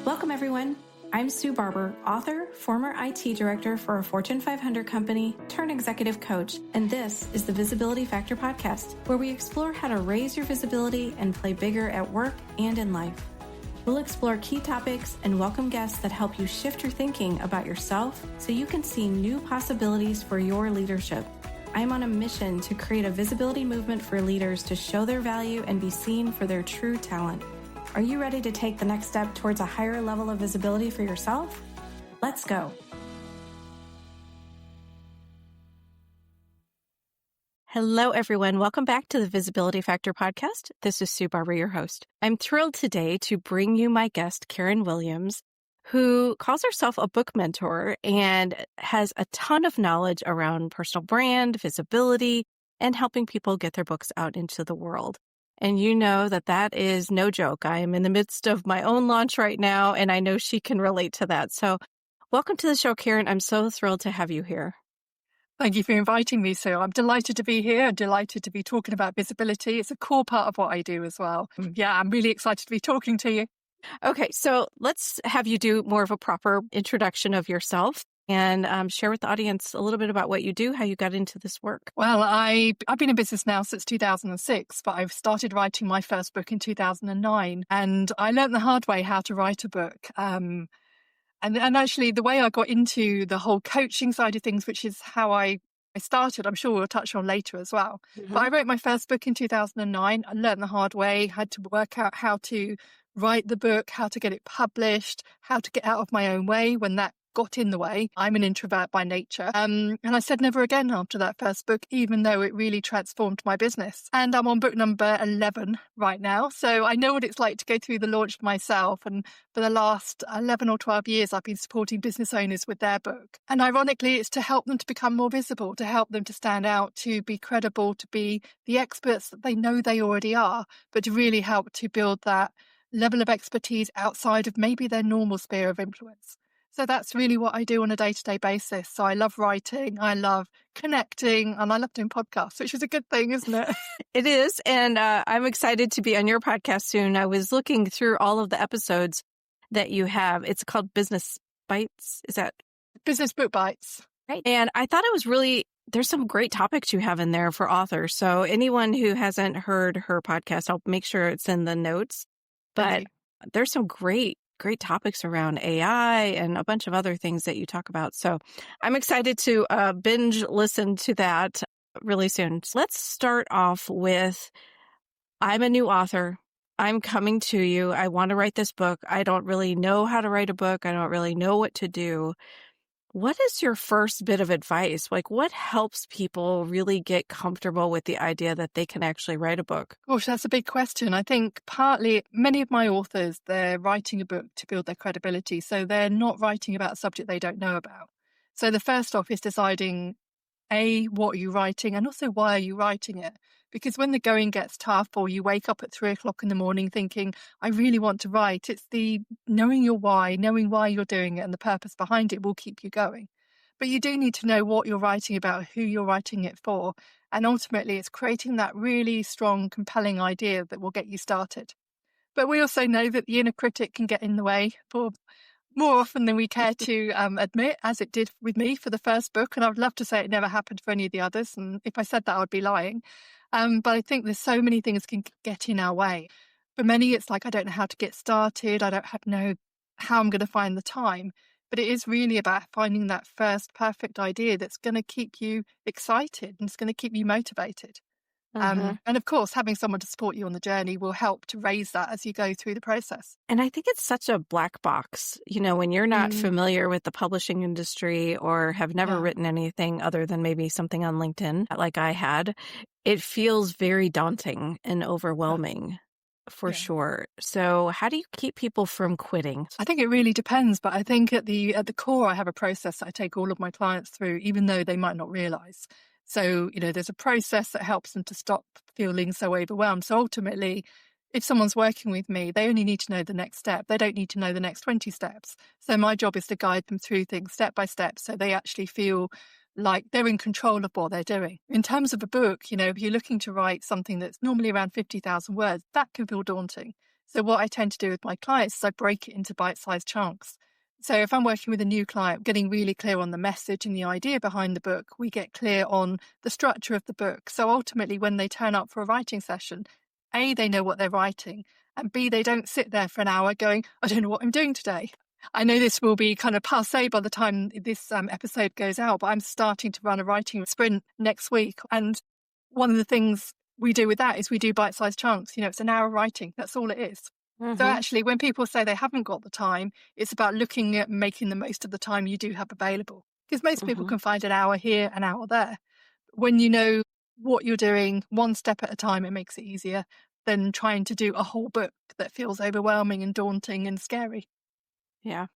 Welcome, everyone. I'm Sue Barber, author, former IT director for a Fortune 500 company, turned executive coach, and this is the Visibility Factor podcast, where we explore how to raise your visibility and play bigger at work and in life. We'll explore key topics and welcome guests that help you shift your thinking about yourself so you can see new possibilities for your leadership. I'm on a mission to create a visibility movement for leaders to show their value and be seen for their true talent. Are you ready to take the next step towards a higher level of visibility for yourself? Let's go. Hello, everyone. Welcome back to the Visibility Factor podcast. This is Sue Barber, your host. I'm thrilled today to bring you my guest, Karen Williams, who calls herself a book mentor and has a ton of knowledge around personal brand, visibility, and helping people get their books out into the world. And you know that is no joke. I am in the midst of my own launch right now, and I know she can relate to that. So welcome to the show, Karen. I'm so thrilled to have you here. Thank you for inviting me, Sue. I'm delighted to be here. I'm delighted to be talking about visibility. It's a core part of what I do as well. Yeah, I'm really excited to be talking to you. Okay, so let's have you do more of a proper introduction of yourself and share with the audience a little bit about what you do, how you got into this work. Well, I've been in business now since 2006, but I've started writing my first book in 2009, and I learned the hard way how to write a book. And actually, the way I got into the whole coaching side of things, which is how I started, I'm sure we'll touch on later as well. Mm-hmm. But I wrote my first book in 2009. I learned the hard way, had to work out how to write the book, how to get it published, how to get out of my own way when that got in the way. I'm an introvert by nature. And I said never again after that first book, even though it really transformed my business. And I'm on book number 11 right now. So I know what it's like to go through the launch myself. And for the last 11 or 12 years, I've been supporting business owners with their book. And ironically, it's to help them to become more visible, to help them to stand out, to be credible, to be the experts that they know they already are, but to really help to build that level of expertise outside of maybe their normal sphere of influence. So that's really what I do on a day-to-day basis. So I love writing, I love connecting, and I love doing podcasts, which is a good thing, isn't it? It is. And I'm excited to be on your podcast soon. I was looking through all of the episodes that you have. It's called Business Bites. Is that? Business Book Bites. Right. And I thought it was really, there's some great topics you have in there for authors. So anyone who hasn't heard her podcast, I'll make sure it's in the notes. But there's some great topics around AI and a bunch of other things that you talk about. So I'm excited to binge listen to that really soon. So let's start off with, I'm a new author. I'm coming to you. I want to write this book. I don't really know how to write a book. I don't really know what to do. What is your first bit of advice? Like, what helps people really get comfortable with the idea that they can actually write a book? Gosh, that's a big question. I think partly many of my authors, they're writing a book to build their credibility. So they're not writing about a subject they don't know about. So the first off is deciding, A, what are you writing? And also, why are you writing it? Because when the going gets tough, or you wake up at 3:00 in the morning thinking, I really want to write, it's the knowing your why, knowing why you're doing it and the purpose behind it will keep you going. But you do need to know what you're writing about, who you're writing it for. And ultimately, it's creating that really strong, compelling idea that will get you started. But we also know that the inner critic can get in the way for more often than we care to admit, as it did with me for the first book. And I would love to say it never happened for any of the others. And if I said that, I would be lying. But I think there's so many things can get in our way. For many, it's like, I don't know how to get started. I don't know how I'm going to find the time. But it is really about finding that first perfect idea that's going to keep you excited and it's going to keep you motivated. And of course, having someone to support you on the journey will help to raise that as you go through the process. And I think it's such a black box, when you're not familiar with the publishing industry or have never written anything other than maybe something on LinkedIn like I had, it feels very daunting and overwhelming for sure. So how do you keep people from quitting? I think it really depends, but I think at the core, I have a process that I take all of my clients through, even though they might not realize. So, there's a process that helps them to stop feeling so overwhelmed. So ultimately, if someone's working with me, they only need to know the next step. They don't need to know the next 20 steps. So my job is to guide them through things step by step so they actually feel like they're in control of what they're doing. In terms of a book, if you're looking to write something that's normally around 50,000 words, that can feel daunting. So what I tend to do with my clients is I break it into bite-sized chunks. So if I'm working with a new client, getting really clear on the message and the idea behind the book, we get clear on the structure of the book. So ultimately, when they turn up for a writing session, A, they know what they're writing, and B, they don't sit there for an hour going, I don't know what I'm doing today. I know this will be kind of passé by the time this episode goes out, but I'm starting to run a writing sprint next week. And one of the things we do with that is we do bite-sized chunks. It's an hour writing. That's all it is. So Mm-hmm. actually, when people say they haven't got the time, it's about looking at making the most of the time you do have available. Because most people Mm-hmm. can find an hour here, an hour there. When you know what you're doing, one step at a time, it makes it easier than trying to do a whole book that feels overwhelming and daunting and scary. Yeah.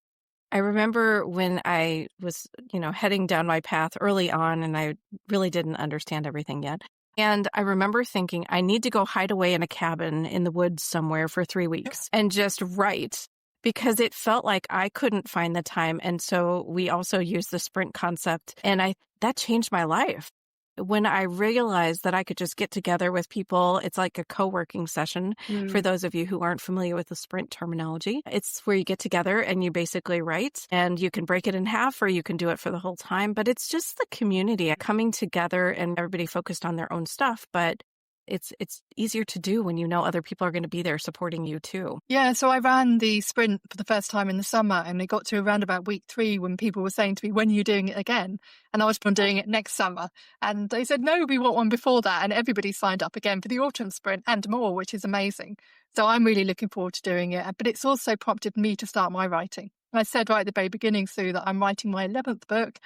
I remember when I was, heading down my path early on and I really didn't understand everything yet. And I remember thinking, I need to go hide away in a cabin in the woods somewhere for 3 weeks and just write because it felt like I couldn't find the time. And so we also used the sprint concept and that changed my life. When I realized that I could just get together with people, it's like a co-working session. For those of you who aren't familiar with the sprint terminology, it's where you get together and you basically write and you can break it in half or you can do it for the whole time. But it's just the community coming together and everybody focused on their own stuff. But it's easier to do when you know other people are going to be there supporting you too. Yeah, so I ran the sprint for the first time in the summer and it got to around about week 3 when people were saying to me, when are you doing it again? And I was doing it next summer. And they said, no, we want one before that. And everybody signed up again for the autumn sprint and more, which is amazing. So I'm really looking forward to doing it. But it's also prompted me to start my writing. I said right at the very beginning, Sue, that I'm writing my 11th book.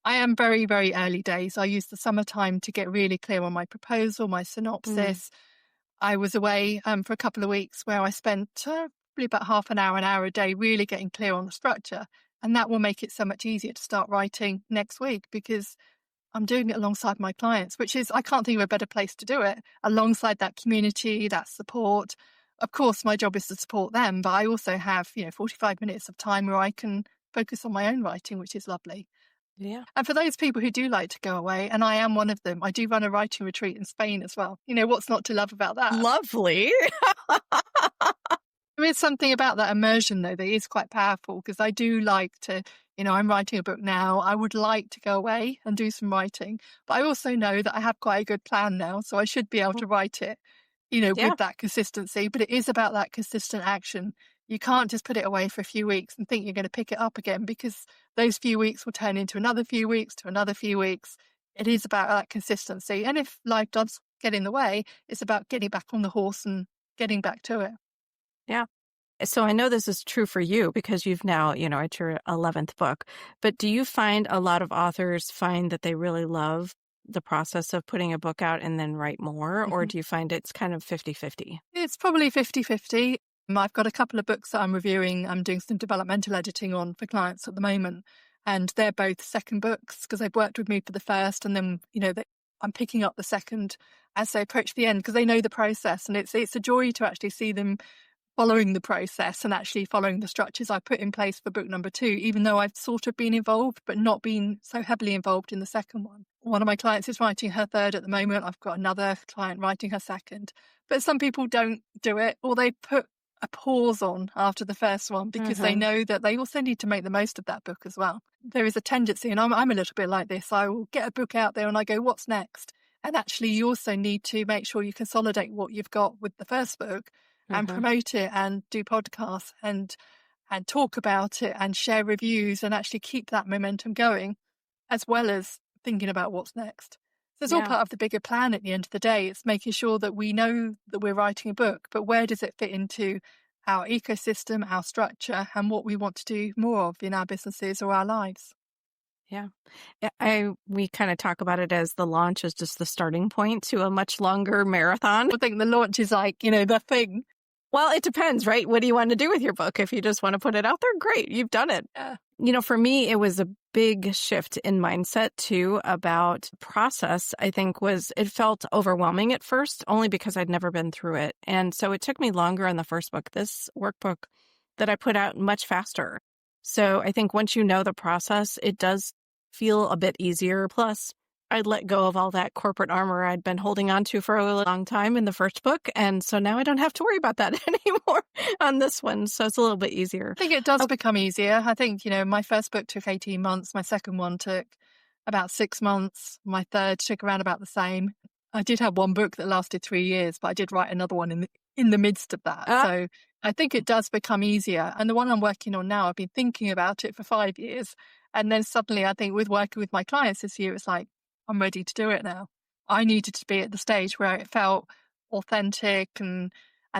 I am very, very early days. I used the summertime to get really clear on my proposal, my synopsis. I was away for a couple of weeks where I spent probably about half an hour a day really getting clear on the structure. And that will make it so much easier to start writing next week because I'm doing it alongside my clients, which is, I can't think of a better place to do it, alongside that community, that support. Of course, my job is to support them, but I also have, 45 minutes of time where I can focus on my own writing, which is lovely. Yeah. And for those people who do like to go away, and I am one of them, I do run a writing retreat in Spain as well. What's not to love about that? Lovely. There is something about that immersion, though, that is quite powerful because I do like to, I'm writing a book now. I would like to go away and do some writing, but I also know that I have quite a good plan now. So I should be able to write it, Yeah. with that consistency. But it is about that consistent action. You can't just put it away for a few weeks and think you're going to pick it up again because those few weeks will turn into another few weeks to another few weeks. It is about that consistency. And if life does get in the way, it's about getting back on the horse and getting back to it. Yeah. So I know this is true for you because you've now, it's your 11th book, but do you find a lot of authors find that they really love the process of putting a book out and then write more, or do you find it's kind of 50-50? It's probably 50-50. I've got a couple of books that I'm reviewing. I'm doing some developmental editing on for clients at the moment. And they're both second books because they've worked with me for the first. And then, I'm picking up the second as they approach the end because they know the process. And it's a joy to actually see them following the process and actually following the structures I put in place for book number 2, even though I've sort of been involved, but not been so heavily involved in the second one. One of my clients is writing her third at the moment. I've got another client writing her second. But some people don't do it, or they put a pause on after the first one because they know that they also need to make the most of that book as well. There is a tendency, and I'm a little bit like this, I will get a book out there and I go, what's next? And actually you also need to make sure you consolidate what you've got with the first book and promote it and do podcasts and talk about it and share reviews and actually keep that momentum going as well as thinking about what's next. So it's all part of the bigger plan at the end of the day. It's making sure that we know that we're writing a book, but where does it fit into our ecosystem, our structure, and what we want to do more of in our businesses or our lives? Yeah. We kind of talk about it as the launch is just the starting point to a much longer marathon. I think the launch is like, the thing. Well, it depends, right? What do you want to do with your book? If you just want to put it out there, great, you've done it. Yeah. For me, it was a big shift in mindset too about process. I think it felt overwhelming at first, only because I'd never been through it. And so it took me longer on the first book, this workbook that I put out much faster. So I think once you know the process, it does feel a bit easier. Plus, I let go of all that corporate armor I'd been holding on to for a long time in the first book. And so now I don't have to worry about that anymore on this one. So it's a little bit easier. I think it does Oh, become easier. I think, my first book took 18 months. My second one took about 6 months. My third took around about the same. I did have one book that lasted 3 years, but I did write another one in the midst of that. uh, So I think it does become easier. And the one I'm working on now, I've been thinking about it for 5 years. And then suddenly I think with working with my clients this year, it's like, I'm ready to do it now. I needed to be at the stage where it felt authentic and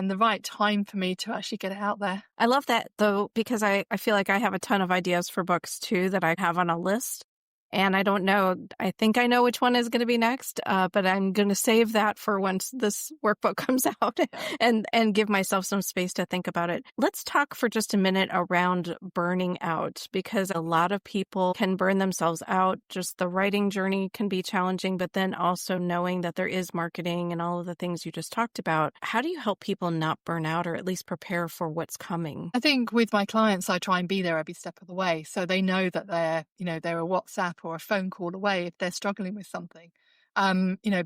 the right time for me to actually get it out there. I love that though, because I feel like I have a ton of ideas for books too that I have on a list. And I don't know, I think I know which one is going to be next, but I'm going to save that for once this workbook comes out and give myself some space to think about it. Let's talk for just a minute around burning out, because a lot of people can burn themselves out. Just the writing journey can be challenging, but then also knowing that there is marketing and all of the things you just talked about. How do you help people not burn out, or at least prepare for what's coming? I think with my clients, I try and be there every step of the way. So they know that they're a WhatsApp or a phone call away if they're struggling with something. Um, you know,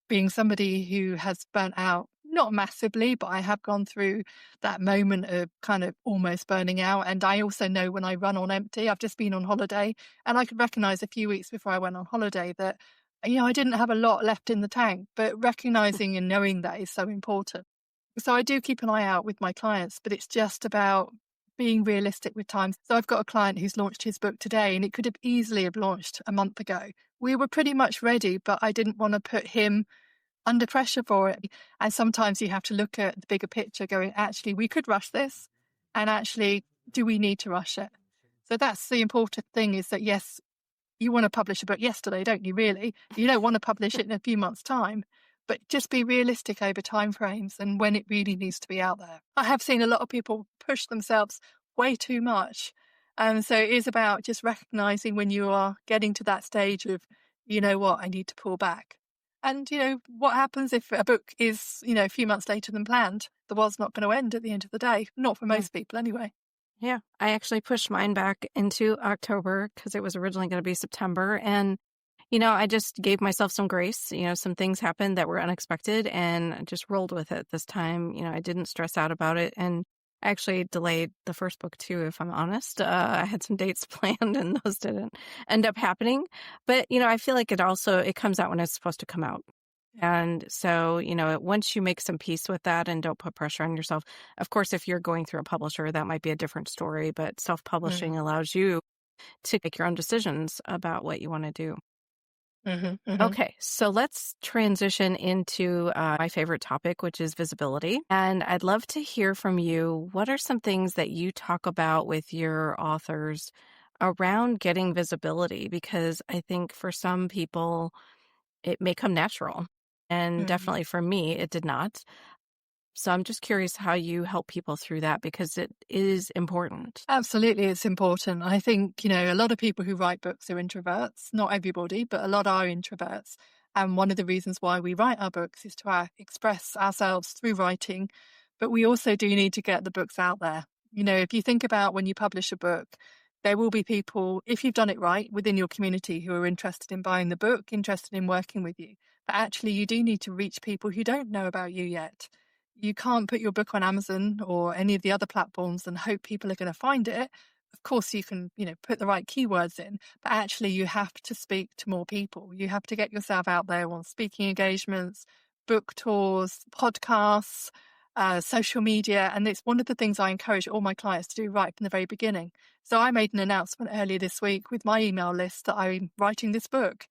being somebody who has burnt out, not massively, but I have gone through that moment of kind of almost burning out. And I also know when I run on empty. I've just been on holiday, and I could recognize a few weeks before I went on holiday that, I didn't have a lot left in the tank, but recognizing and knowing that is so important. So I do keep an eye out with my clients, but it's just about being realistic with time. So I've got a client who's launched his book today, and it could have easily have launched a month ago. We were pretty much ready, but I didn't want to put him under pressure for it. And sometimes you have to look at the bigger picture going, actually, we could rush this. And actually, do we need to rush it? So that's the important thing, is that, yes, you want to publish a book yesterday, don't you, really? You don't want to publish it in a few months' time, but just be realistic over timeframes and when it really needs to be out there. I have seen a lot of people push themselves way too much. So it is about just recognizing when you are getting to that stage of, you know what, I need to pull back. And, what happens if a book is, a few months later than planned? The world's not going to end at the end of the day. Not for most people anyway. Yeah, I actually pushed mine back into October because it was originally going to be September. And, I just gave myself some grace. Some things happened that were unexpected, and I just rolled with it this time. I didn't stress out about it. And I actually delayed the first book too, if I'm honest. I had some dates planned and those didn't end up happening. But, I feel like it comes out when it's supposed to come out. And so, once you make some peace with that and don't put pressure on yourself, of course, if you're going through a publisher, that might be a different story, but self-publishing allows you to make your own decisions about what you want to do. Okay, so let's transition into my favorite topic, which is visibility. And I'd love to hear from you. What are some things that you talk about with your authors around getting visibility? Because I think for some people, it may come natural. And definitely for me, it did not. So I'm just curious how you help people through that, because it is important. Absolutely, it's important. I think, a lot of people who write books are introverts. Not everybody, but a lot are introverts. And one of the reasons why we write our books is to express ourselves through writing. But we also do need to get the books out there. If you think about when you publish a book, there will be people, if you've done it right, within your community who are interested in buying the book, interested in working with you. But actually, you do need to reach people who don't know about you yet. You can't put your book on Amazon or any of the other platforms and hope people are going to find it. Of course, you can, put the right keywords in, but actually you have to speak to more people. You have to get yourself out there on speaking engagements, book tours, podcasts, social media. And it's one of the things I encourage all my clients to do right from the very beginning. So I made an announcement earlier this week with my email list that I'm writing this book.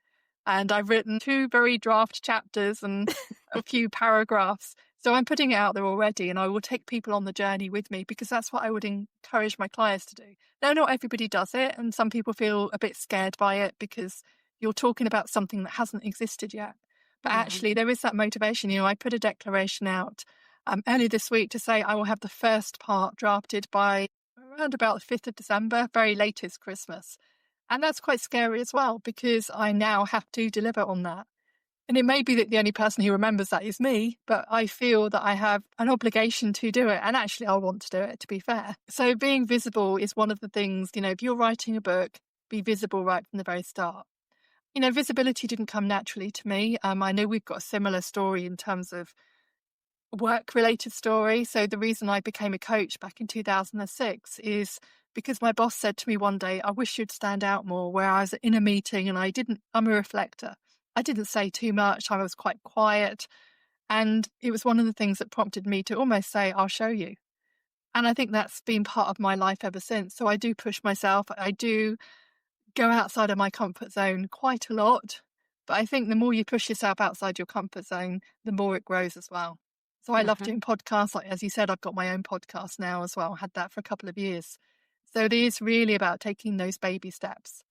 And I've written 2 very draft chapters and a few paragraphs. So I'm putting it out there already, and I will take people on the journey with me, because that's what I would encourage my clients to do. Now, not everybody does it, and some people feel a bit scared by it because you're talking about something that hasn't existed yet. But actually, there is that motivation. I put a declaration out earlier this week to say I will have the first part drafted by around about the 5th of December, very latest Christmas. And that's quite scary as well, because I now have to deliver on that. And it may be that the only person who remembers that is me, but I feel that I have an obligation to do it. And actually, I want to do it, to be fair. So being visible is one of the things, if you're writing a book, be visible right from the very start. Visibility didn't come naturally to me. I know we've got a similar story in terms of work-related story. So the reason I became a coach back in 2006 is because my boss said to me one day, "I wish you'd stand out more," where I was in a meeting and I'm a reflector. I didn't say too much. I was quite quiet. And it was one of the things that prompted me to almost say, "I'll show you." And I think that's been part of my life ever since. So I do push myself. I do go outside of my comfort zone quite a lot. But I think the more you push yourself outside your comfort zone, the more it grows as well. So I love Hmm. doing podcasts. Like, as you said, I've got my own podcast now as well. Had that for a couple of years. So it is really about taking those baby steps.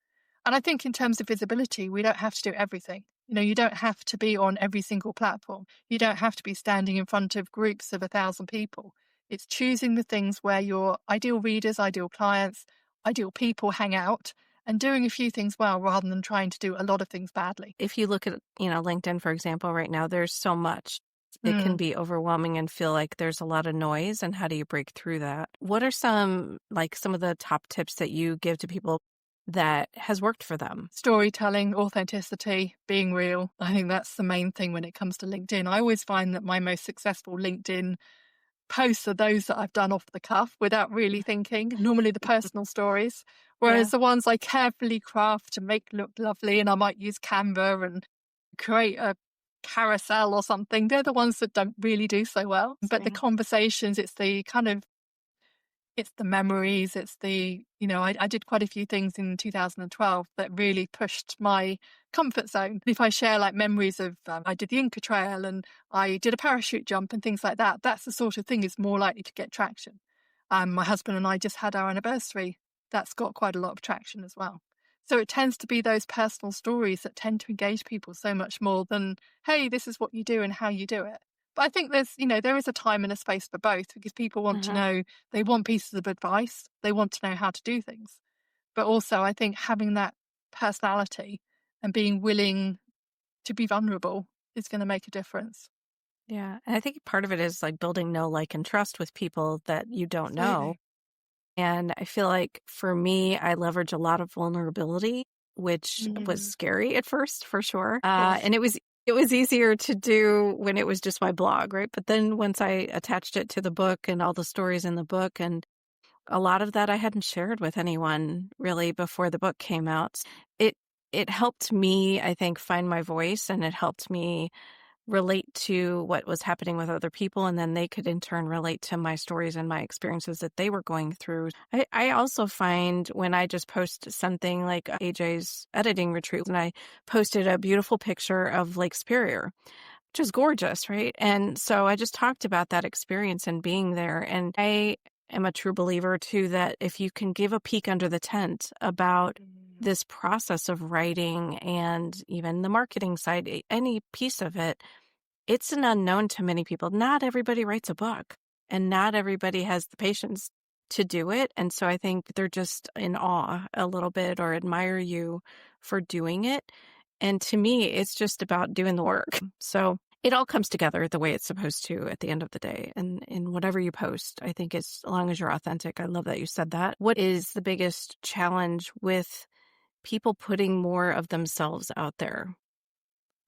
And I think in terms of visibility, we don't have to do everything. You don't have to be on every single platform. You don't have to be standing in front of groups of 1,000 people. It's choosing the things where your ideal readers, ideal clients, ideal people hang out and doing a few things well rather than trying to do a lot of things badly. If you look at, LinkedIn, for example, right now, there's so much. It can Mm. be overwhelming and feel like there's a lot of noise. And how do you break through that? What are some of the top tips that you give to people that has worked for them? Storytelling, authenticity, being real. I think that's the main thing when it comes to LinkedIn. I always find that my most successful LinkedIn posts are those that I've done off the cuff without really thinking, normally the personal stories, Yeah. whereas the ones I carefully craft to make look lovely, and I might use Canva and create a carousel or something, they're the ones that don't really do so well. But the Yeah. conversations, it's the memories, it's I did quite a few things in 2012 that really pushed my comfort zone. If I share like memories of, I did the Inca Trail and I did a parachute jump and things like that, that's the sort of thing is more likely to get traction. My husband and I just had our anniversary. That's got quite a lot of traction as well. So it tends to be those personal stories that tend to engage people so much more than, hey, this is what you do and how you do it. But I think there is a time and a space for both because people want to Uh-huh. know, they want pieces of advice, they want to know how to do things. But also, I think having that personality and being willing to be vulnerable is going to make a difference. Yeah. And I think part of it is like building know, like, and trust with people that you don't know. Absolutely. And I feel like for me, I leverage a lot of vulnerability, which was Mm, scary at first, for sure. of course. And it was easier to do when it was just my blog, right? But then once I attached it to the book and all the stories in the book, and a lot of that I hadn't shared with anyone really before the book came out. It it helped me, I think, find my voice, and it helped me relate to what was happening with other people, and then they could in turn relate to my stories and my experiences that they were going through. I also find when I just post something like AJ's editing retreat, and I posted a beautiful picture of Lake Superior, which is gorgeous, right? And so I just talked about that experience and being there. And I am a true believer too that if you can give a peek under the tent about Mm, this process of writing and even the marketing side, any piece of it, it's an unknown to many people. Not everybody writes a book, and not everybody has the patience to do it. And so I think they're just in awe a little bit or admire you for doing it. And to me, it's just about doing the work. So it all comes together the way it's supposed to at the end of the day. And in whatever you post, I think as long as you're authentic. I love that you said that. What is the biggest challenge with people putting more of themselves out there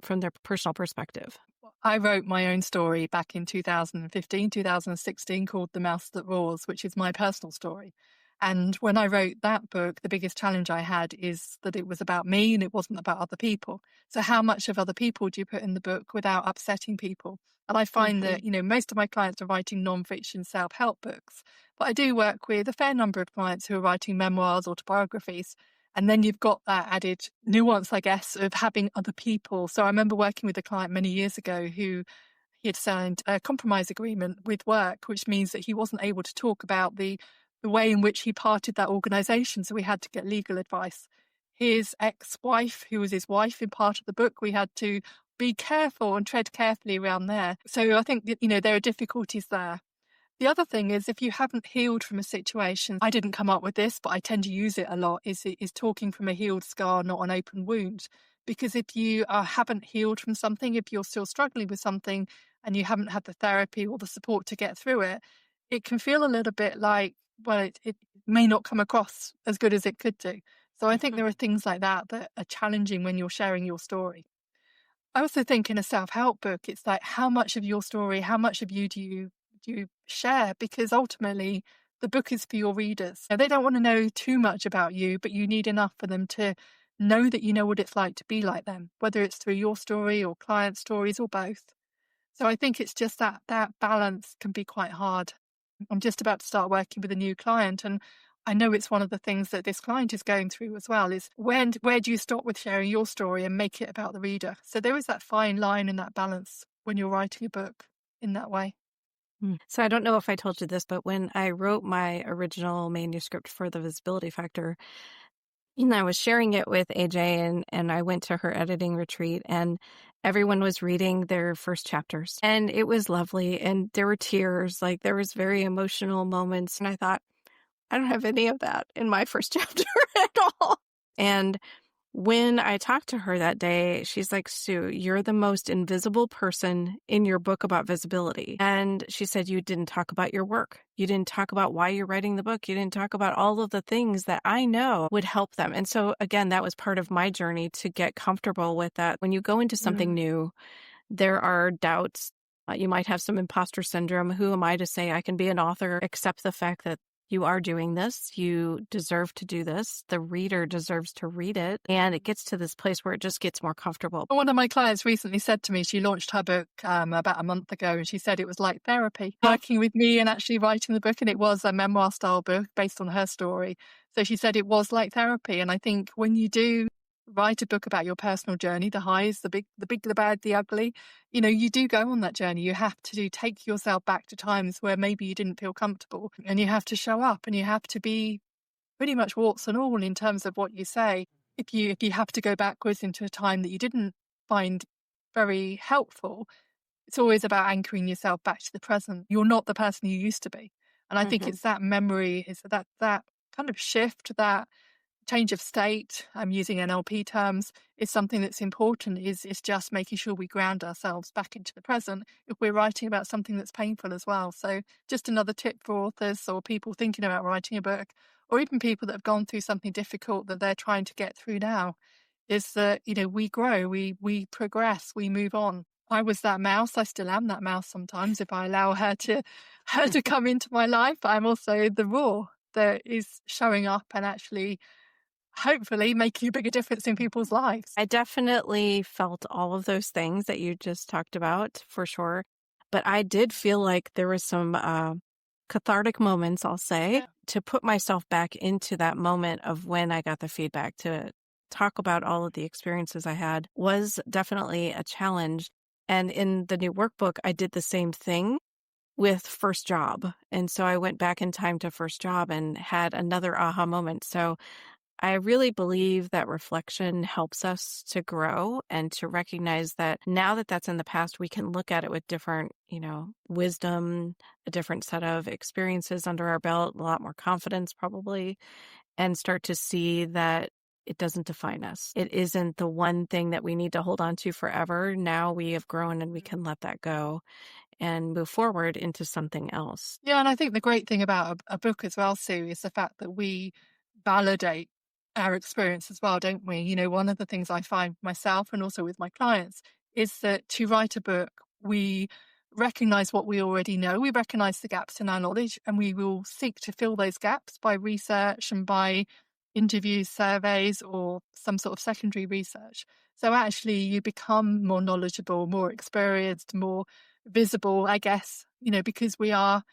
from their personal perspective? I wrote my own story back in 2015, 2016 called The Mouse That Roars, which is my personal story. And when I wrote that book, the biggest challenge I had is that it was about me and it wasn't about other people. So how much of other people do you put in the book without upsetting people? And I find Hmm. that, most of my clients are writing non-fiction self-help books, but I do work with a fair number of clients who are writing memoirs, autobiographies. And then you've got that added nuance, I guess, of having other people. So I remember working with a client many years ago who he had signed a compromise agreement with work, which means that he wasn't able to talk about the way in which he parted that organization. So we had to get legal advice. His ex-wife, who was his wife in part of the book, we had to be careful and tread carefully around there. So I think, there are difficulties there. The other thing is if you haven't healed from a situation, I didn't come up with this, but I tend to use it a lot, is talking from a healed scar, not an open wound. Because if you haven't healed from something, if you're still struggling with something and you haven't had the therapy or the support to get through it, it can feel a little bit like, well, it may not come across as good as it could do. So I think Mhm. there are things like that that are challenging when you're sharing your story. I also think in a self-help book, it's like how much of your story, how much of you do you share? Because ultimately the book is for your readers. Now, they don't want to know too much about you, but you need enough for them to know that you know what it's like to be like them, whether it's through your story or client stories or both. So I think it's just that balance can be quite hard. I'm just about to start working with a new client, and I know it's one of the things that this client is going through as well, is where do you stop with sharing your story and make it about the reader? So there is that fine line and that balance when you're writing a book in that way. So I don't know if I told you this, but when I wrote my original manuscript for the Visibility Factor, I was sharing it with AJ and I went to her editing retreat and everyone was reading their first chapters and it was lovely and there were tears, like there was very emotional moments and I thought, I don't have any of that in my first chapter at all. And when I talked to her that day, she's like, Sue, you're the most invisible person in your book about visibility. And she said, you didn't talk about your work. You didn't talk about why you're writing the book. You didn't talk about all of the things that I know would help them. And so, again, that was part of my journey to get comfortable with that. When you go into something new, there are doubts. You might have some imposter syndrome. Who am I to say I can be an author? Accept the fact that you are doing this. You deserve to do this. The reader deserves to read it. And it gets to this place where it just gets more comfortable. One of my clients recently said to me, she launched her book about a month ago, and she said it was like therapy, working with me and actually writing the book. And it was a memoir style book based on her story. So she said it was like therapy. And I think when you do write a book about your personal journey, the highs, the big, the bad, the ugly, you do go on that journey. You have to take yourself back to times where maybe you didn't feel comfortable, and you have to show up and you have to be pretty much warts and all in terms of what you say. If you have to go backwards into a time that you didn't find very helpful, it's always about anchoring yourself back to the present. You're not the person you used to be. And I think Mhm. it's that memory, is that kind of shift, that change of state, I'm using NLP terms, is something that's important, is just making sure we ground ourselves back into the present if we're writing about something that's painful as well. So just another tip for authors or people thinking about writing a book, or even people that have gone through something difficult that they're trying to get through now, is that, we grow, we progress, we move on. I was that mouse. I still am that mouse sometimes if I allow her to come into my life. But I'm also the raw that is showing up and actually hopefully making a bigger difference in people's lives. I definitely felt all of those things that you just talked about for sure. But I did feel like there was some cathartic moments, I'll say, Yeah. to put myself back into that moment of when I got the feedback to talk about all of the experiences I had was definitely a challenge. And in the new workbook, I did the same thing with first job. And so I went back in time to first job and had another aha moment. So I really believe that reflection helps us to grow and to recognize that now that that's in the past, we can look at it with different, wisdom, a different set of experiences under our belt, a lot more confidence probably, and start to see that it doesn't define us. It isn't the one thing that we need to hold on to forever. Now we have grown and we can let that go and move forward into something else. Yeah, and I think the great thing about a book as well, Sue, is the fact that we validate our experience as well, don't we? One of the things I find myself and also with my clients is that to write a book, we recognize what we already know, we recognize the gaps in our knowledge, and we will seek to fill those gaps by research and by interviews, surveys, or some sort of secondary research. So actually, you become more knowledgeable, more experienced, more visible, I guess, because we are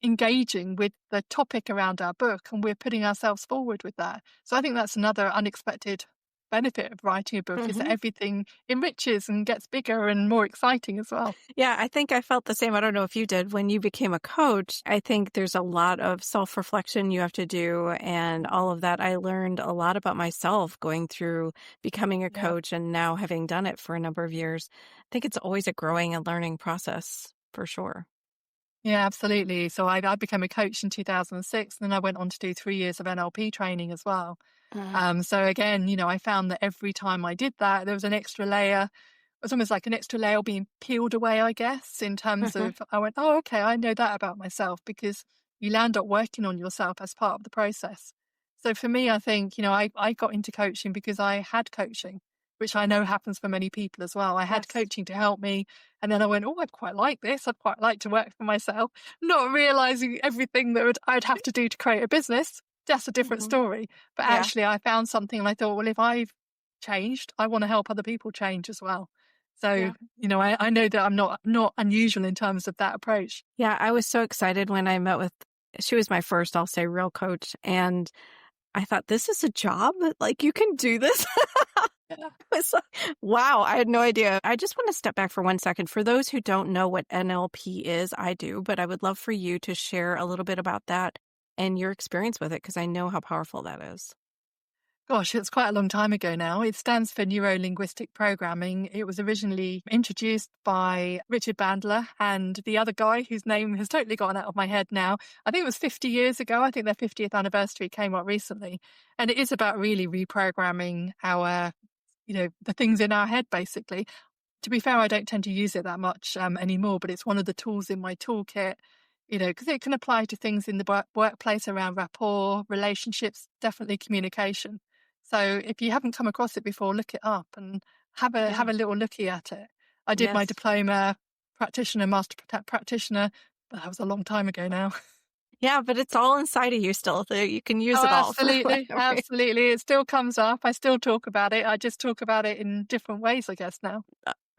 engaging with the topic around our book and we're putting ourselves forward with that. So I think that's another unexpected benefit of writing a book, is that everything enriches and gets bigger and more exciting as well. Yeah, I think I felt the same. I don't know if you did. When you became a coach, I think there's a lot of self-reflection you have to do and all of that. I learned a lot about myself going through becoming a Yeah. coach and now having done it for a number of years. I think it's always a growing and learning process for sure. Yeah, absolutely. So I became a coach in 2006, and then I went on to do 3 years of NLP training as well. Mhm. So again, I found that every time I did that, there was an extra layer. It was almost like an extra layer being peeled away, I guess, in terms Mhm. of, I went, oh, okay, I know that about myself, because you land up working on yourself as part of the process. So for me, I think, I got into coaching because I had coaching, which I know happens for many people as well. I had Yes. coaching to help me. And then I went, oh, I'd quite like this. I'd quite like to work for myself, not realizing everything that I'd have to do to create a business. That's a different Hmm. story. But Yeah. actually, I found something and I thought, well, if I've changed, I want to help other people change as well. So, Yeah. I know that I'm not unusual in terms of that approach. Yeah. I was so excited when I met with, she was my first, I'll say, real coach. And I thought, this is a job? Like, you can do this? Yeah. It's like, wow, I had no idea. I just want to step back for 1 second. For those who don't know what NLP is, I do, but I would love for you to share a little bit about that and your experience with it, because I know how powerful that is. Gosh, it's quite a long time ago now. It stands for Neuro-Linguistic Programming. It was originally introduced by Richard Bandler and the other guy whose name has totally gone out of my head now. I think it was 50 years ago. I think their 50th anniversary came up recently. And it is about really reprogramming our, the things in our head, basically. To be fair, I don't tend to use it that much anymore, but it's one of the tools in my toolkit, because it can apply to things in the workplace around rapport, relationships, definitely communication. So if you haven't come across it before, look it up and have Yeah. a little looky at it. I did my Yes. diploma practitioner, master practitioner, but that was a long time ago now. Yeah, but it's all inside of you still. So you can use Oh, it all for absolutely, whatever. absolutely. It still comes up. I still talk about it. I just talk about it in different ways, I guess now.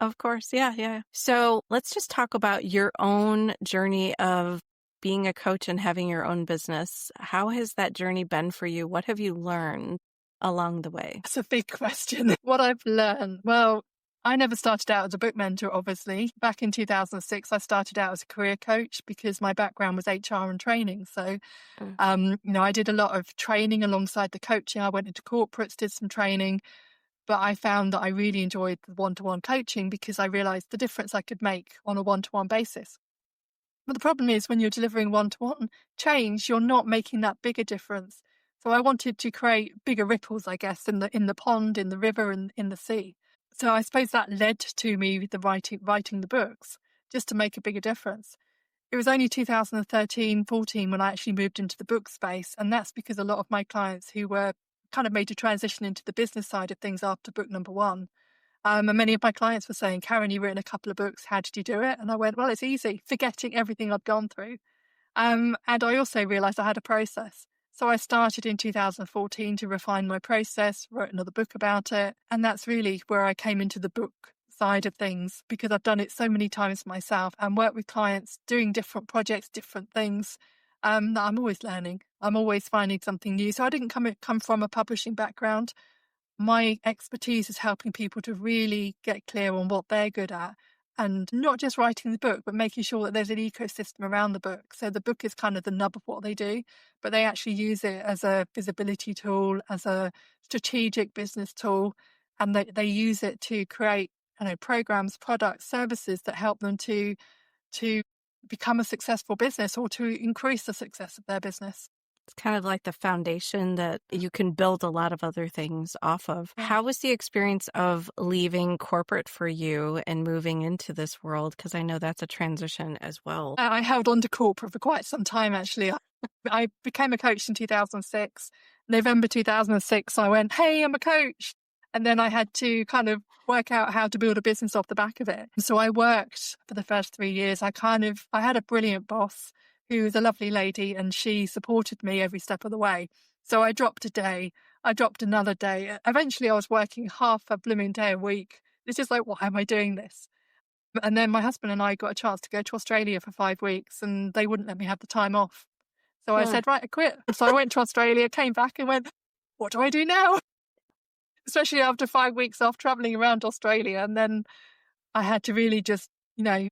Of course. Yeah. Yeah. So let's just talk about your own journey of being a coach and having your own business. How has that journey been for you? What have you learned along the way? That's a big question. What I've learned, well, I never started out as a book mentor, obviously. Back in 2006, I started out as a career coach because my background was HR and training. So, Mm. I did a lot of training alongside the coaching. I went into corporates, did some training, but I found that I really enjoyed the one-to-one coaching because I realized the difference I could make on a one-to-one basis. But the problem is when you're delivering one-to-one change, you're not making that bigger difference. So I wanted to create bigger ripples, I guess, in the pond, in the river, and in the sea. So I suppose that led to me with the writing the books, just to make a bigger difference. It was only 2013, 14 when I actually moved into the book space. And that's because a lot of my clients who were kind of made a transition into the business side of things after book number one. And many of my clients were saying, Karen, you've written a couple of books. How did you do it? And I went, well, it's easy, forgetting everything I'd gone through. And I also realized I had a process. So I started in 2014 to refine my process, wrote another book about it. And that's really where I came into the book side of things because I've done it so many times myself and worked with clients doing different projects, different things that I'm always learning. I'm always finding something new. So I didn't come from a publishing background. My expertise is helping people to really get clear on what they're good at and not just writing the book, but making sure that there's an ecosystem around the book. So the book is kind of the nub of what they do, but they actually use it as a visibility tool, as a strategic business tool, and they use it to create, programs, products, services that help them to become a successful business or to increase the success of their business. It's kind of like the foundation that you can build a lot of other things off of. Yeah. How was the experience of leaving corporate for you and moving into this world? Because I know that's a transition as well. I held on to corporate for quite some time, actually. I became a coach in 2006. November 2006, I went, hey, I'm a coach. And then I had to kind of work out how to build a business off the back of it. So I worked for the first 3 years. I had a brilliant boss who was a lovely lady and she supported me every step of the way. So I dropped a day. I dropped another day. Eventually I was working half a blooming day a week. It's just like, why am I doing this? And then my husband and I got a chance to go to Australia for 5 weeks and they wouldn't let me have the time off. So I Hmm. said, right, I quit. So I went to Australia, came back and went, what do I do now? Especially after 5 weeks off traveling around Australia. And then I had to really just,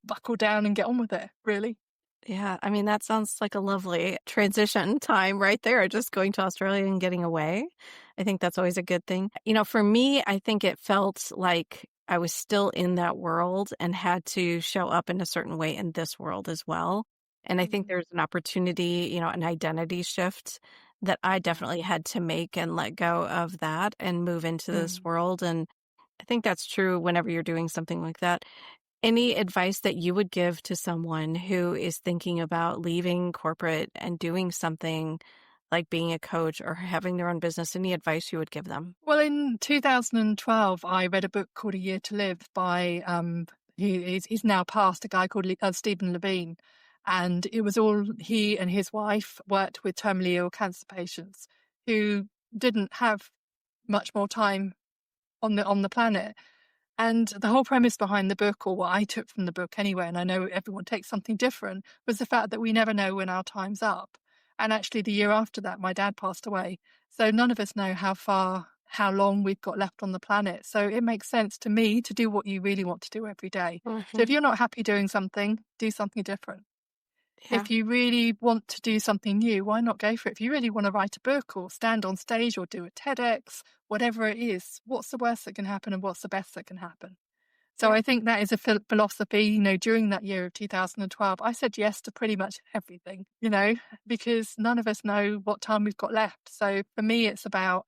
buckle down and get on with it, really. Yeah, I mean, that sounds like a lovely transition time right there, just going to Australia and getting away. I think that's always a good thing. For me, I think it felt like I was still in that world and had to show up in a certain way in this world as well. And I think Mm. there's an opportunity, an identity shift that I definitely had to make and let go of that and move into this Mm. world. And I think that's true whenever you're doing something like that. Any advice that you would give to someone who is thinking about leaving corporate and doing something like being a coach or having their own business? Any advice you would give them? Well, in 2012, I read a book called A Year to Live by he's now passed, a guy called Stephen Levine, and it was all he and his wife worked with terminally ill cancer patients who didn't have much more time on the planet. And the whole premise behind the book, or what I took from the book anyway, and I know everyone takes something different, was the fact that we never know when our time's up. And actually, the year after that, my dad passed away. So none of us know how long we've got left on the planet. So it makes sense to me to do what you really want to do every day. So if Hmm. you're not happy doing something, do something different. Yeah. If you really want to do something new, why not go for it? If you really want to write a book or stand on stage or do a TEDx, whatever it is, what's the worst that can happen and what's the best that can happen? So Yeah. I think that is a philosophy, during that year of 2012, I said yes to pretty much everything, because none of us know what time we've got left. So for me, it's about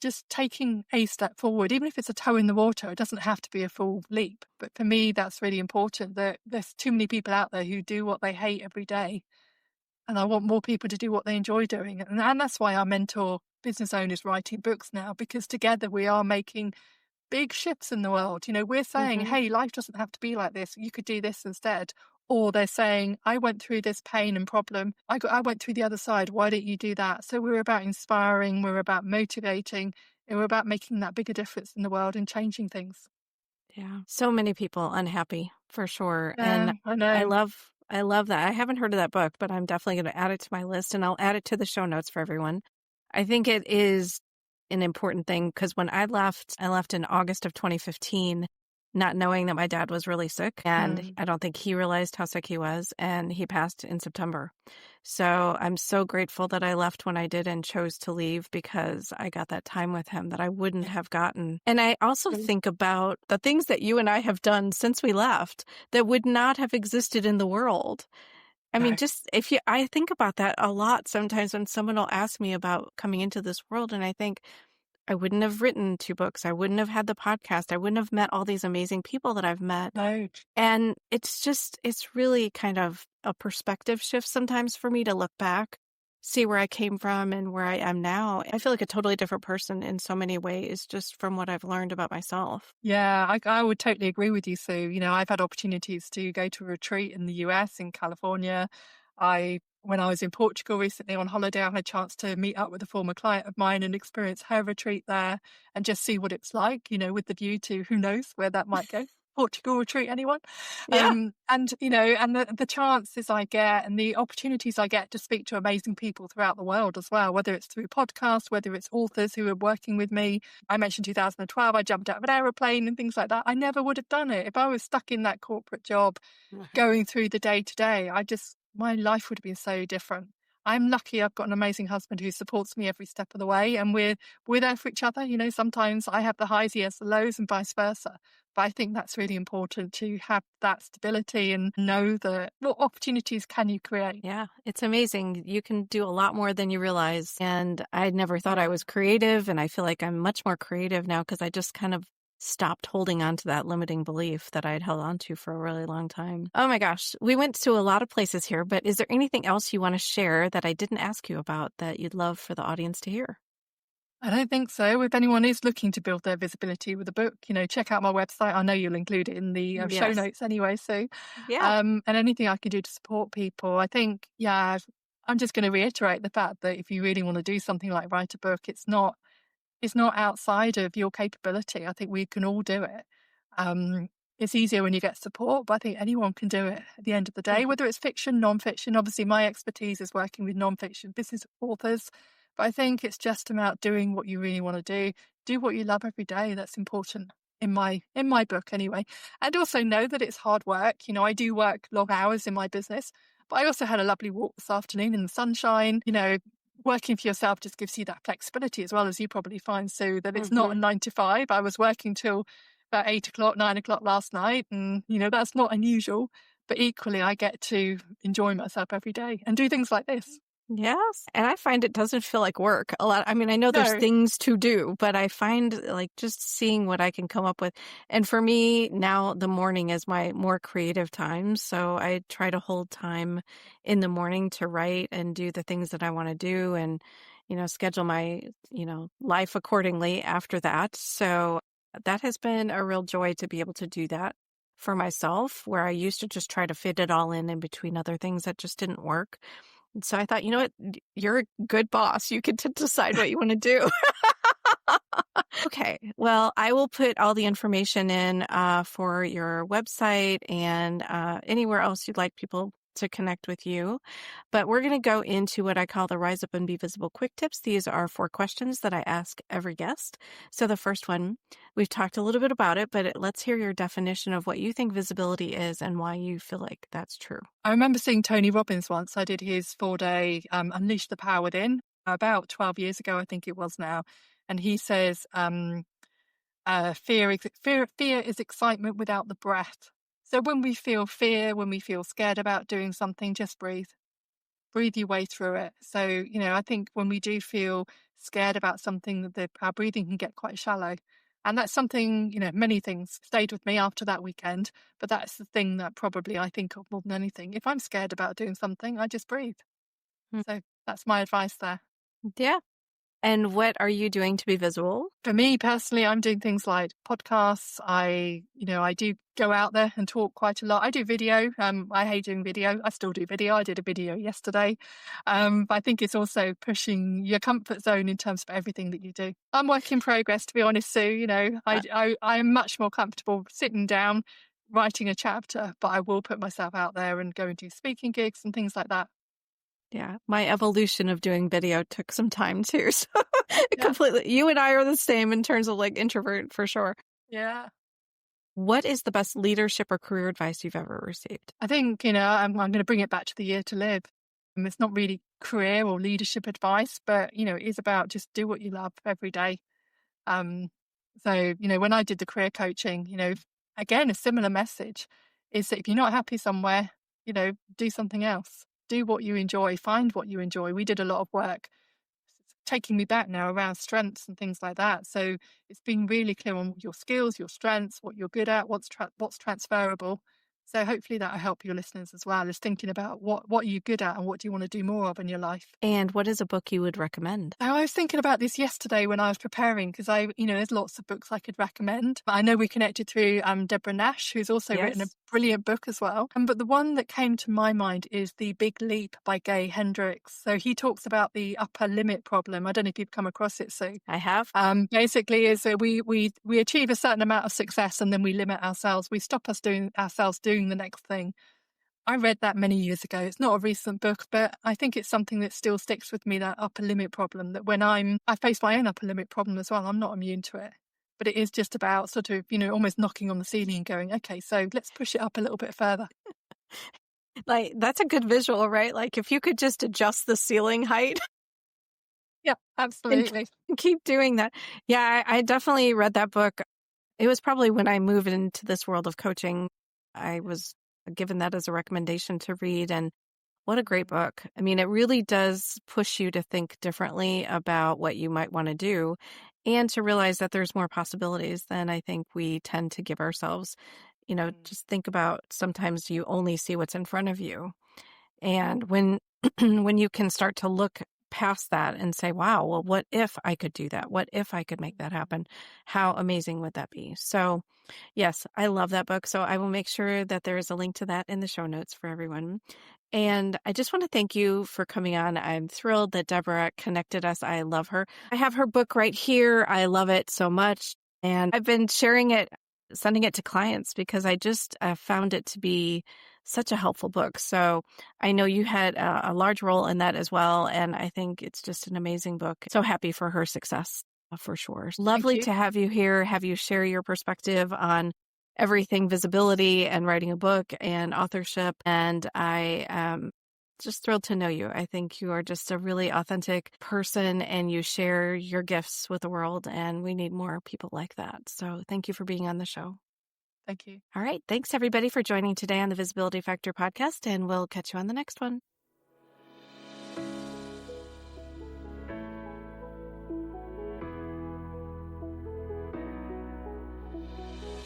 just taking a step forward, even if it's a toe in the water. It doesn't have to be a full leap. But for me, that's really important, that there's too many people out there who do what they hate every day. And I want more people to do what they enjoy doing. And that's why I mentor business owners writing books now, because together we are making big shifts in the world. We're saying, Hmm. hey, life doesn't have to be like this. You could do this instead. Or they're saying, I went through this pain and problem. I went through the other side. Why don't you do that? So we're about inspiring, we're about motivating, and we're about making that bigger difference in the world and changing things. Yeah. So many people unhappy for sure. And Yeah, I I know. love I love that. I haven't heard of that book, but I'm definitely going to add it to my list and I'll add it to the show notes for everyone. I think it is an important thing because when I left in August of 2015, not knowing that my dad was really sick. And Mm. I don't think he realized how sick he was. And he passed in September. So I'm so grateful that I left when I did and chose to leave because I got that time with him that I wouldn't have gotten. And I also Mm. think about the things that you and I have done since we left that would not have existed in the world. I mean, No, just I think about that a lot sometimes when someone will ask me about coming into this world, and I think I wouldn't have written 2 books. I wouldn't have had the podcast. I wouldn't have met all these amazing people that I've met. no. And it's really kind of a perspective shift sometimes for me to look back, see where I came from and where I am now. I feel like a totally different person in so many ways just from what I've learned about myself. Yeah, I would totally agree with you, Sue. I've had opportunities to go to a retreat in the US, in California. When I was in Portugal recently on holiday, I had a chance to meet up with a former client of mine and experience her retreat there and just see what it's like, with the view to who knows where that might go. Portugal retreat, anyone? Yeah. And the chances I get and the opportunities I get to speak to amazing people throughout the world as well, whether it's through podcasts, whether it's authors who are working with me. I mentioned 2012, I jumped out of an aeroplane and things like that. I never would have done it if I was stuck in that corporate job Mhm. going through the day to day. My life would have been so different. I'm lucky I've got an amazing husband who supports me every step of the way, and we're there for each other. Sometimes I have the highs, he has the lows, and vice versa. But I think that's really important, to have that stability and know that what opportunities can you create. Yeah, it's amazing. You can do a lot more than you realize. And I never thought I Yeah. was creative. And I feel like I'm much more creative now because I just kind of stopped holding on to that limiting belief that I had held on to for a really long time. Oh my gosh, we went to a lot of places here, but is there anything else you want to share that I didn't ask you about that you'd love for the audience to hear? I don't think so. If anyone is looking to build their visibility with a book, check out my website. I know you'll include it in the show Yes. notes anyway. So, Yeah. and anything I can do to support people, I think, yeah, I'm just going to reiterate the fact that if you really want to do something like write a book, it's not outside of your capability. I think we can all do it. Um, it's easier when you get support, but I think anyone can do it at the end of the day, Mhm. whether it's fiction, non-fiction. Obviously, my expertise is working with non-fiction business authors, but I think it's just about doing what you really want to do. Do what you love every day. That's important in my book anyway. And also know that it's hard work. I do work long hours in my business, but I also had a lovely walk this afternoon in the sunshine. Working for yourself just gives you that flexibility as well, as you probably find, so that it's not a Mhm. 9 to 5. I was working till about 8 o'clock, 9 o'clock last night, and that's not unusual. But equally, I get to enjoy myself every day and do things like this. Yes. And I find it doesn't feel like work a lot. I mean, I know there's No. things to do, but I find like just seeing what I can come up with. And for me, now the morning is my more creative time. So I try to hold time in the morning to write and do the things that I want to do and, schedule my, life accordingly after that. So that has been a real joy to be able to do that for myself, where I used to just try to fit it all in between other things that just didn't work. And so I thought, you know what? You're a good boss. You get to decide what you want to do. Okay. Well, I will put all the information in for your website and anywhere else you'd like people to connect with you. But we're going to go into what I call the Rise Up and Be Visible quick tips. These are 4 questions that I ask every guest. So the first one, we've talked a little bit about it, but let's hear your definition of what you think visibility is and why you feel like that's true. I remember seeing Tony Robbins once. I did his 4-day Unleash the Power Within about 12 years ago, I think it was now. And he says, fear is excitement without the breath. So when we feel fear, when we feel scared about doing something, just breathe. Breathe your way through it. So, I think when we do feel scared about something, our breathing can get quite shallow. And that's something, many things stayed with me after that weekend. But that's the thing that probably I think of more than anything. If I'm scared about doing something, I just breathe. So that's my advice there. Yeah. And what are you doing to be visible? For me personally, I'm doing things like podcasts. I do go out there and talk quite a lot. I do video. I hate doing video. I still do video. I did a video yesterday. But I think it's also pushing your comfort zone in terms of everything that you do. I'm work in progress, to be honest, Sue. I am much more comfortable sitting down, writing a chapter, but I will put myself out there and go and do speaking gigs and things like that. Yeah, my evolution of doing video took some time too. So Yeah. completely, you and I are the same in terms of like introvert for sure. Yeah. What is the best leadership or career advice you've ever received? I think, I'm going to bring it back to the Year to Live. It's not really career or leadership advice, but, it is about just do what you love every day. So, when I did the career coaching, again, a similar message is that if you're not happy somewhere, do something else. Do what you enjoy, find what you enjoy. We did a lot of work taking me back now around strengths and things like that. So it's being really clear on your skills, your strengths, what you're good at, what's transferable. So hopefully that'll help your listeners as well, is thinking about what are you good at and what do you want to do more of in your life. And what is a book you would recommend? So I was thinking about this yesterday when I was preparing, because there's lots of books I could recommend. I know we connected through Deborah Nash, who's also written a brilliant book as well. But the one that came to my mind is The Big Leap by Gay Hendricks. So he talks about the upper limit problem. I don't know if you've come across it, Sue. I have. Basically is we achieve a certain amount of success and then we limit ourselves. We stop ourselves doing the next thing. I read that many years ago. It's not a recent book, but I think it's something that still sticks with me, that upper limit problem, that when I face my own upper limit problem as well, I'm not immune to it. But it is just about sort of, almost knocking on the ceiling and going, okay, so let's push it up a little bit further. Like, that's a good visual, right? Like if you could just adjust the ceiling height. Yeah, absolutely. And keep doing that. Yeah, I definitely read that book. It was probably when I moved into this world of coaching, I was given that as a recommendation to read. And what a great book. I mean, it really does push you to think differently about what you might want to do and to realize that there's more possibilities than I think we tend to give ourselves. Just think about sometimes you only see what's in front of you. And when when you can start to look past that and say, wow, well, what if I could do that? What if I could make that happen? How amazing would that be? So yes, I love that book. So I will make sure that there is a link to that in the show notes for everyone. And I just want to thank you for coming on. I'm thrilled that Deborah connected us. I love her. I have her book right here. I love it so much. And I've been sharing it, sending it to clients because I just found it to be such a helpful book. So I know you had a large role in that as well. And I think it's just an amazing book. So happy for her success for sure. Lovely to have you here, have you share your perspective on everything visibility and writing a book and authorship. And I am just thrilled to know you. I think you are just a really authentic person and you share your gifts with the world. And we need more people like that. So thank you for being on the show. Thank you. All right. Thanks, everybody, for joining today on the Visibility Factor podcast, and we'll catch you on the next one.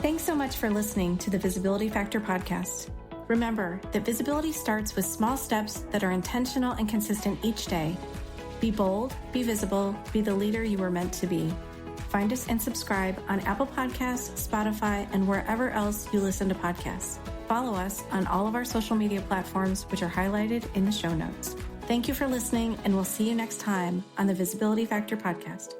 Thanks so much for listening to the Visibility Factor podcast. Remember that visibility starts with small steps that are intentional and consistent each day. Be bold, be visible, be the leader you were meant to be. Find us and subscribe on Apple Podcasts, Spotify, and wherever else you listen to podcasts. Follow us on all of our social media platforms, which are highlighted in the show notes. Thank you for listening, and we'll see you next time on the Visibility Factor podcast.